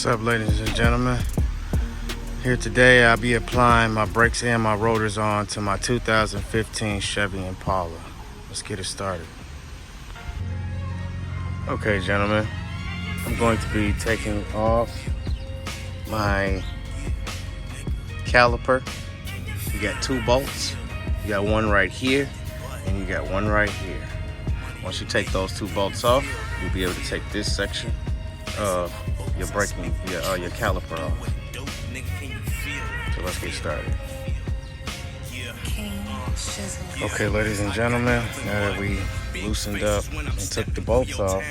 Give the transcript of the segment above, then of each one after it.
What's up, ladies and gentlemen? Here today I'll be applying my brakes and my rotors on to my 2015 Chevy Impala. Let's get it started. Okay, gentlemen, I'm going to be taking off my caliper. You got two bolts. You got one right here and you got one right here. Once you take those two bolts off, you'll be able to take this section of your braking, your caliper off. So let's get started. Okay, ladies and gentlemen, now that we loosened up and took the bolts off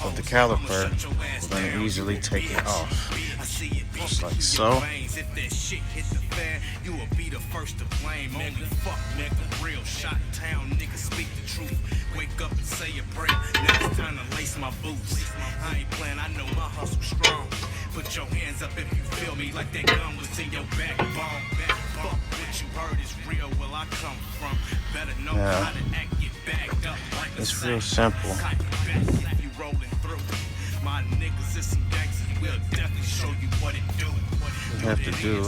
of the caliper, we're going to easily take it off, just like so. Wake up and say a prayer. Now it's time to lace my boots. I ain't playing, I know my hustle strong. Put your hands up if you feel me, like that gun was in your backbone. Fuck what you heard is real, where I come from. Better know how to act, get backed up like it's real simple. You rolling through. My niggas is some gangsters, we'll definitely show you what it do. What you have to do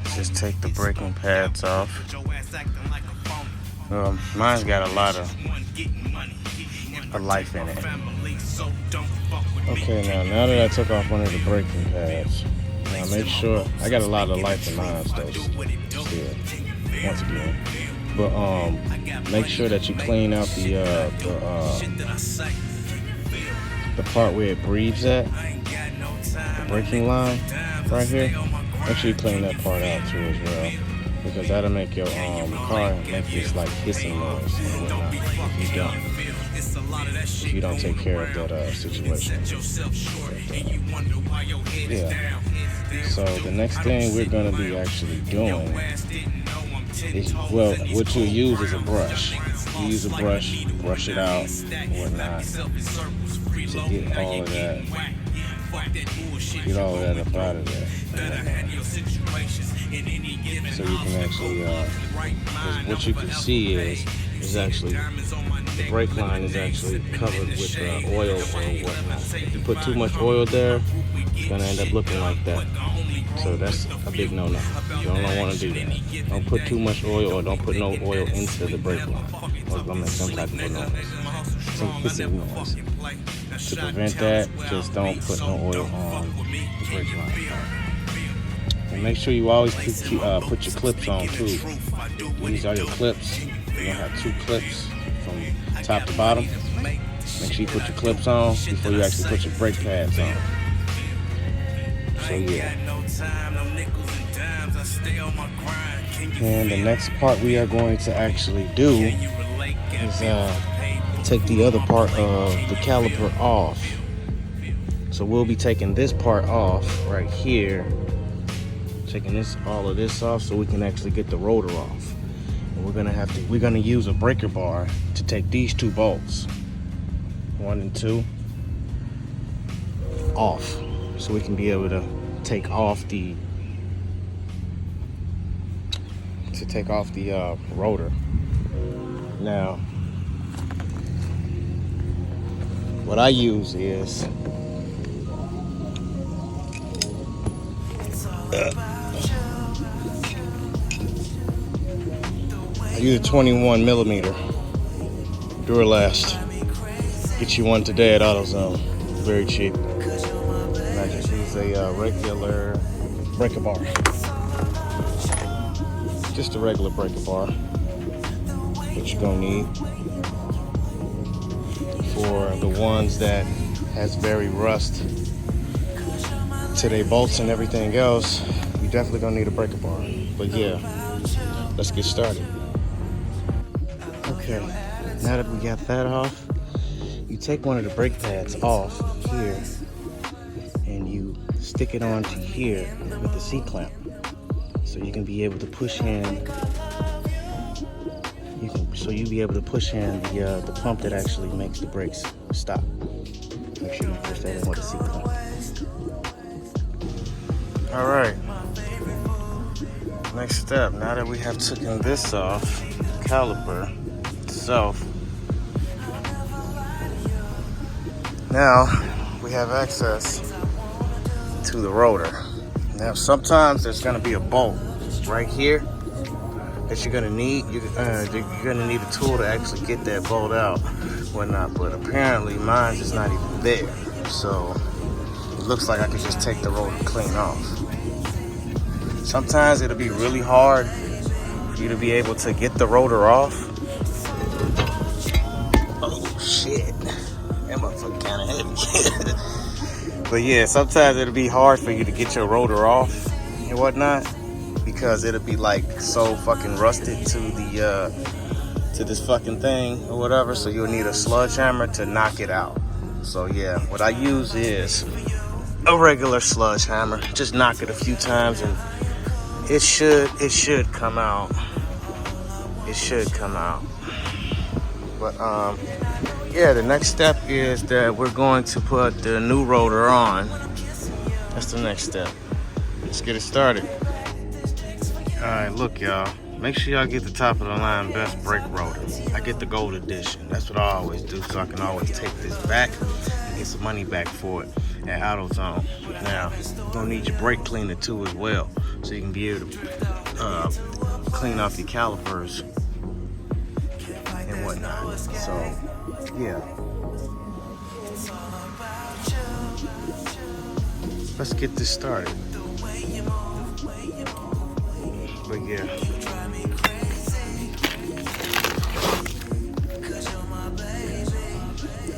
is just take the braking pads off. Mine's got a lot of life in it. Okay, now that I took off one of the braking pads, now make sure, I got a lot of life in mine still, once again. But make sure that you clean out the part where it breathes at, the braking line right here. Make sure you clean that part out too as well, because that'll make your car make this like hissing noise and whatnot if you don't take care of that situation. Yeah. So the next thing we're going to be actually doing is, well, what you'll use is a brush. You use a brush, brush it out and whatnot to get all of that. Get all of that up out of there. So you can actually, what you can see is actually, the brake line is actually covered with oil or whatnot. If you put too much oil there, it's going to end up looking like that. So that's a big no-no. You don't want to do that. Don't put too much oil, or don't put no oil into the brake line, or it's going to make some type of noise. Some hissing noise. To prevent that, just don't put no oil on the brake line. And make sure you always put your clips on too. These are your clips. You're gonna have two clips from top to bottom. Make sure you put your clips on before you actually put your brake pads on. So yeah. And the next part we are going to actually do is take the other part of the caliper off. So we'll be taking this part off right here, taking all of this off so we can actually get the rotor off. And we're gonna use a breaker bar to take these two bolts, 1 and 2, off, so we can be able to take off the rotor. Now, what I use is I use a 21 millimeter Duralast. Get you one today at AutoZone, very cheap. And I just use a regular breaker bar, just a regular breaker bar, what you're gonna need for the ones that has very rust to their bolts and everything else. You definitely gonna need a breaker bar. But yeah, let's get started. Okay, now that we got that off, you take one of the brake pads off here and you stick it onto here with the C-clamp, so you can be able to push in. You'll be able to push in the pump that actually makes the brakes stop. Make sure you push that in with the C-clamp. All right. Next step. Now that we have taken this off, the caliper itself, now we we have access to the rotor. Now sometimes there's gonna be a bolt right here that you're gonna need. You're gonna need a tool to actually get that bolt out, whatnot. But apparently mine is not even there, so it looks like I could just take the rotor clean off. Sometimes it'll be really hard for you to be able to get the rotor off. Oh shit, that motherfucker kind of heavy. But yeah, sometimes it'll be hard for you to get your rotor off and whatnot, because it'll be like so fucking rusted to the to this fucking thing or whatever. So you'll need a sludge hammer to knock it out. So yeah, what I use is a regular sludge hammer. Just knock it a few times and it should come out. It should come out. But yeah, the next step is that we're going to put the new rotor on. That's the next step. Let's get it started. All right, look, y'all. Make sure y'all get the top of the line best brake rotor. I get the gold edition. That's what I always do, so I can always take this back and get some money back for it at AutoZone. Now, you're gonna need your brake cleaner too as well, so you can be able to clean off your calipers and whatnot. So, yeah. Let's get this started. But yeah.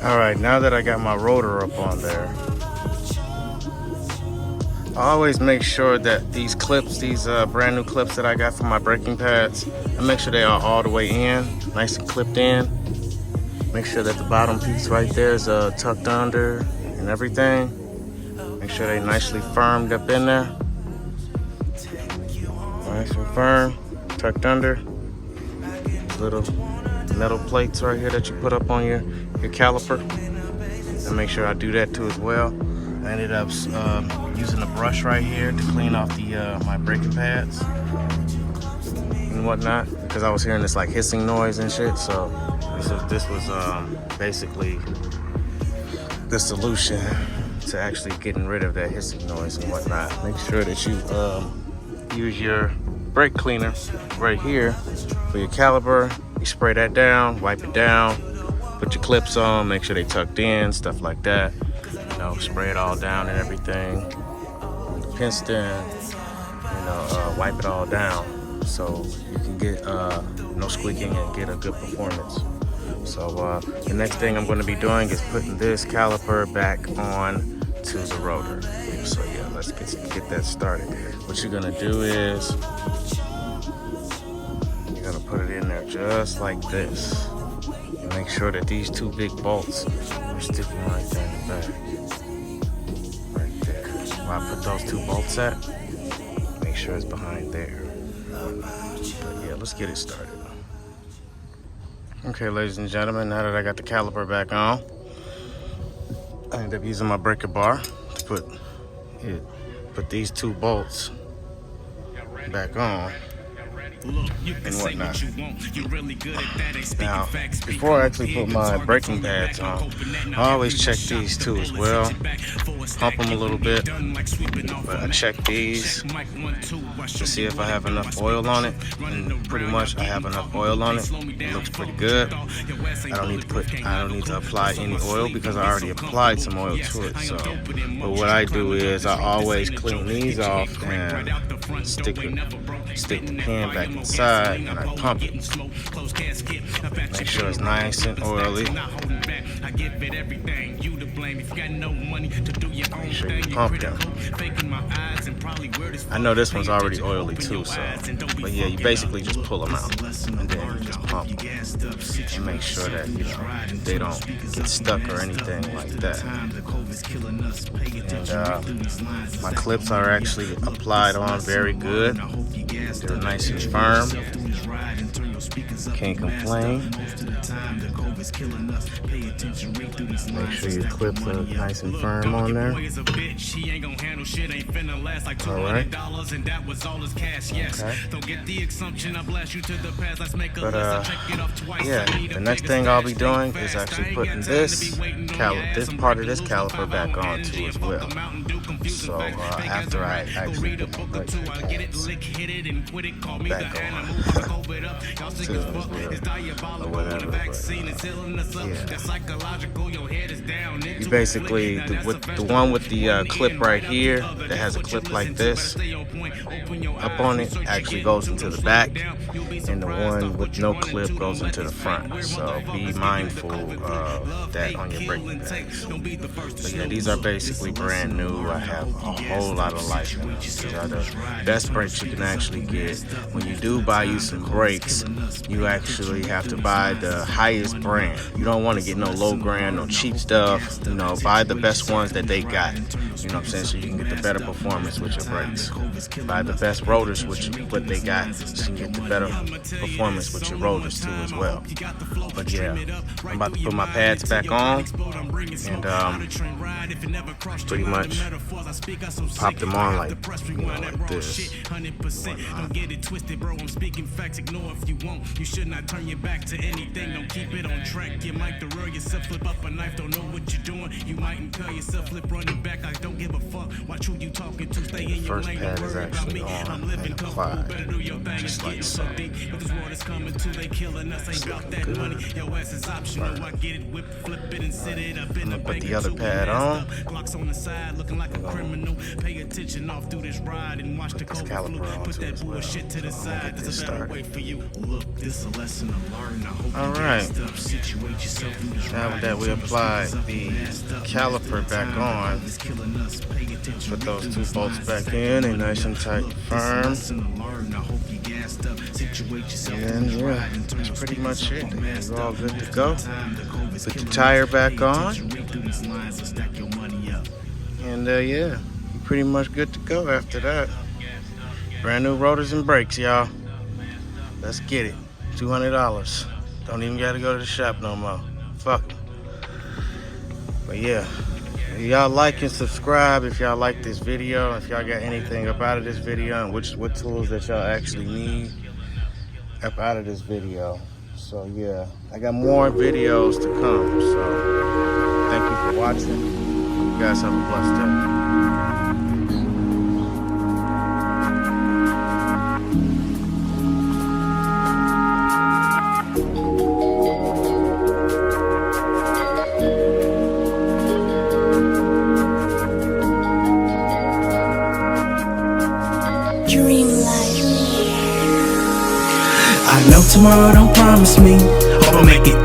All right, now that I got my rotor up on there, I always make sure that these clips, these brand new clips that I got for my braking pads, I make sure they are all the way in, nice and clipped in. Make sure that the bottom piece right there is tucked under and everything. Make sure they nicely firmed up in there. Nice and firm, tucked under. Little metal plates right here that you put up on your caliper. And make sure I do that too as well. I ended up using a brush right here to clean off the my braking pads and whatnot, because I was hearing this like hissing noise and shit. So this was basically the solution to actually getting rid of that hissing noise and whatnot. Make sure that you use your brake cleaner right here for your caliper. You spray that down, wipe it down, put your clips on, make sure they tucked in, stuff like that. You know, spray it all down and everything. Piston, you know, wipe it all down so you can get no squeaking and get a good performance. So the next thing I'm going to be doing is putting this caliper back on to the rotor. So yeah, let's get that started. What you're going to do is you're going to put it in there just like this. And make sure that these two big bolts are sticking right there in the back. Right there. Where I put those two bolts at, make sure it's behind there. But yeah, let's get it started. Okay, ladies and gentlemen, now that I got the caliper back on, I ended up using my breaker bar to put these two bolts back on and whatnot. Now, before I actually put my braking pads on, I always check these too as well. Pump them a little bit, but I check these to see if I have enough oil on it, and pretty much I have enough oil on it. It looks pretty good. I don't need to apply any oil because I already applied some oil to it. So, but what I do is I always clean these off and stick the pan back inside, and I pump it. Make sure it's nice and oily. Make sure you pump them. I know this one's already oily too, so, but yeah, you basically just pull them out and then you just pump them and make sure that, you know, they don't get stuck or anything like that. And my clips are actually applied on very good. They're nice and firm. Can't complain. Make sure your clips are nice and firm on there. Alright. Okay. But yeah, the next thing I'll be doing is actually putting this part of this caliper back on too as well. So after I actually put the brakes back on too as well, or whatever. But, yeah. You basically the one with the clip right here that has a clip like this up on it actually goes into the back, and the one with no clip goes into the front. So be mindful of that on your brake pads. But yeah, these are basically brand new. I have a whole lot of life in them. These are the best brakes you can actually get. When you do buy you some brakes, you actually have to buy the highest brand. You don't want to get no low brand, no cheap stuff. You know, buy the best ones that they got. You know what I'm saying? So you can get the better performance with your brakes. Buy the best rotors with what they got, so you can get the better performance with your rotors too as well. But yeah, I'm about to put my pads back on, and pretty much pop them on like, you know, like this. Don't get it twisted, bro. I'm speaking facts. Ignore if you want. You should not turn your back to anything. Don't keep it on track. You might derail yourself, flip up a knife. Don't know what you're doing. You might incur yourself, flip running back. I don't give a fuck. Watch who you talking to. Stay in your lane. First pad is actually on and applied, just like so. Let's put the other pad on. Pay attention off through this ride and watch the caliper on put that bullshit to the side. There's a better way for you. Look, this a lesson to learn. Alright. Now that we applied the caliper back on, put those two bolts back in, and nice and tight and firm. And yeah, that's pretty much it. We're all good to go. Put the tire back on. And yeah, you're pretty much good to go after that. Brand new rotors and brakes, y'all. Let's get it. $200. Don't even gotta go to the shop no more. Fuck it. But yeah, y'all like and subscribe if y'all like this video. If y'all got anything up out of this video, and what tools that y'all actually need up out of this video. So yeah, I got more videos to come. So thank you for watching. You guys have a blessed day. I know tomorrow don't promise me, hope I make it.